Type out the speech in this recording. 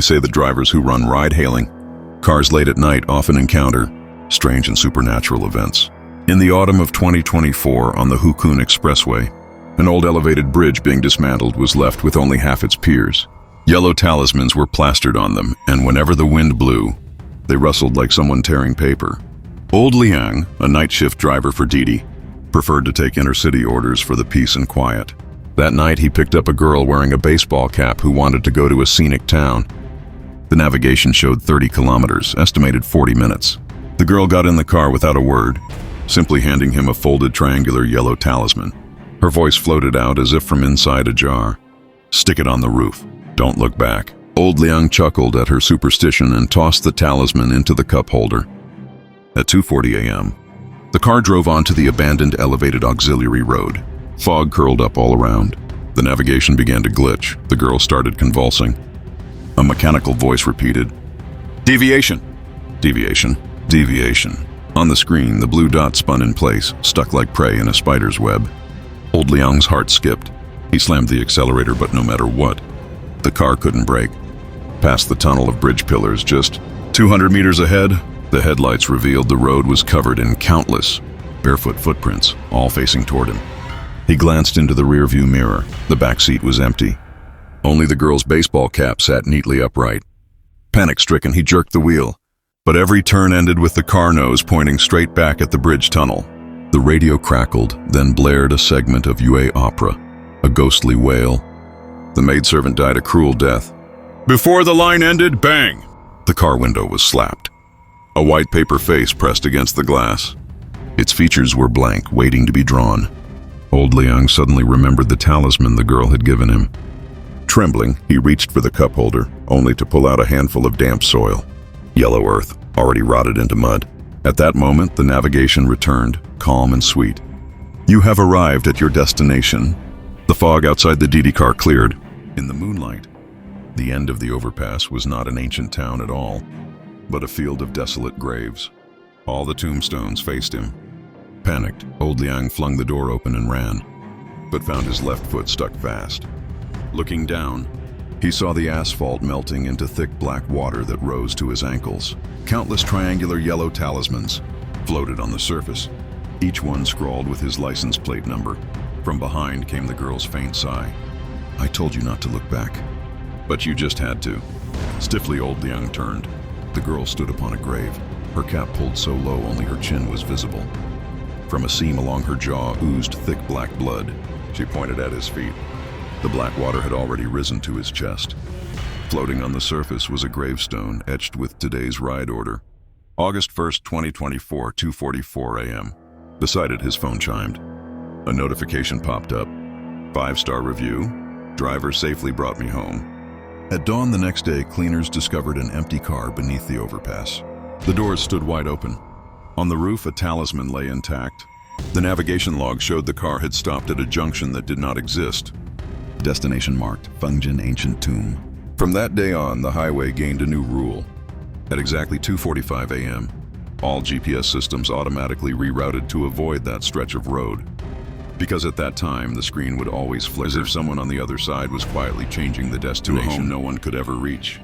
They say the drivers who run ride-hailing cars late at night often encounter strange and supernatural events. In the autumn of 2024, on the Hukun Expressway, an old elevated bridge being dismantled was left with only half its piers. Yellow talismans were plastered on them, and whenever the wind blew, they rustled like someone tearing paper. Old Liang, a night shift driver for Didi, preferred to take intercity orders for the peace and quiet. That night, he picked up a girl wearing a baseball cap who wanted to go to a scenic town. The navigation showed 30 kilometers, estimated 40 minutes. The girl got in the car without a word, simply handing him a folded triangular yellow talisman. Her voice floated out as if from inside a jar. "Stick it on the roof. Don't look back." Old Liang chuckled at her superstition and tossed the talisman into the cup holder. At 2:40 a.m., the car drove onto the abandoned elevated auxiliary road. Fog curled up all around. The navigation began to glitch. The girl started convulsing. A mechanical voice repeated, "Deviation! Deviation! Deviation!" On the screen, the blue dot spun in place, stuck like prey in a spider's web. Old Liang's heart skipped. He slammed the accelerator, but no matter what, the car couldn't brake. Past the tunnel of bridge pillars, just 200 meters ahead, the headlights revealed the road was covered in countless barefoot footprints, all facing toward him. He glanced into the rearview mirror. The back seat was empty. Only the girl's baseball cap sat neatly upright. Panic-stricken, he jerked the wheel, but every turn ended with the car nose pointing straight back at the bridge tunnel. The radio crackled, then blared a segment of Yue opera, a ghostly wail. The maidservant died a cruel death. Before the line ended, bang! The car window was slapped. A white paper face pressed against the glass. Its features were blank, waiting to be drawn. Old Liang suddenly remembered the talisman the girl had given him. Trembling, he reached for the cup holder, only to pull out a handful of damp soil. Yellow earth, already rotted into mud. At that moment, the navigation returned, calm and sweet. "You have arrived at your destination." The fog outside the Didi car cleared. In the moonlight, the end of the overpass was not an ancient town at all, but a field of desolate graves. All the tombstones faced him. Panicked, Old Liang flung the door open and ran, but found his left foot stuck fast. Looking down, he saw the asphalt melting into thick black water that rose to his ankles. Countless triangular yellow talismans floated on the surface, each one scrawled with his license plate number. From behind came the girl's faint sigh. "I told you not to look back." "But you just had to." Stiffly, Old Liang turned. The girl stood upon a grave. Her cap pulled so low only her chin was visible. From a seam along her jaw oozed thick black blood. She pointed at his feet. The black water had already risen to his chest. Floating on the surface was a gravestone etched with today's ride order. August 1st, 2024, 2:44 a.m. Beside it, his phone chimed. A notification popped up. 5-star review. Driver safely brought me home. At dawn the next day, cleaners discovered an empty car beneath the overpass. The doors stood wide open. On the roof, a talisman lay intact. The navigation log showed the car had stopped at a junction that did not exist. Destination marked, Fengjin Ancient Tomb. From that day on, the highway gained a new rule. At exactly 2:45 a.m., all GPS systems automatically rerouted to avoid that stretch of road. Because at that time, the screen would always flicker as if someone on the other side was quietly changing the destination no one could ever reach.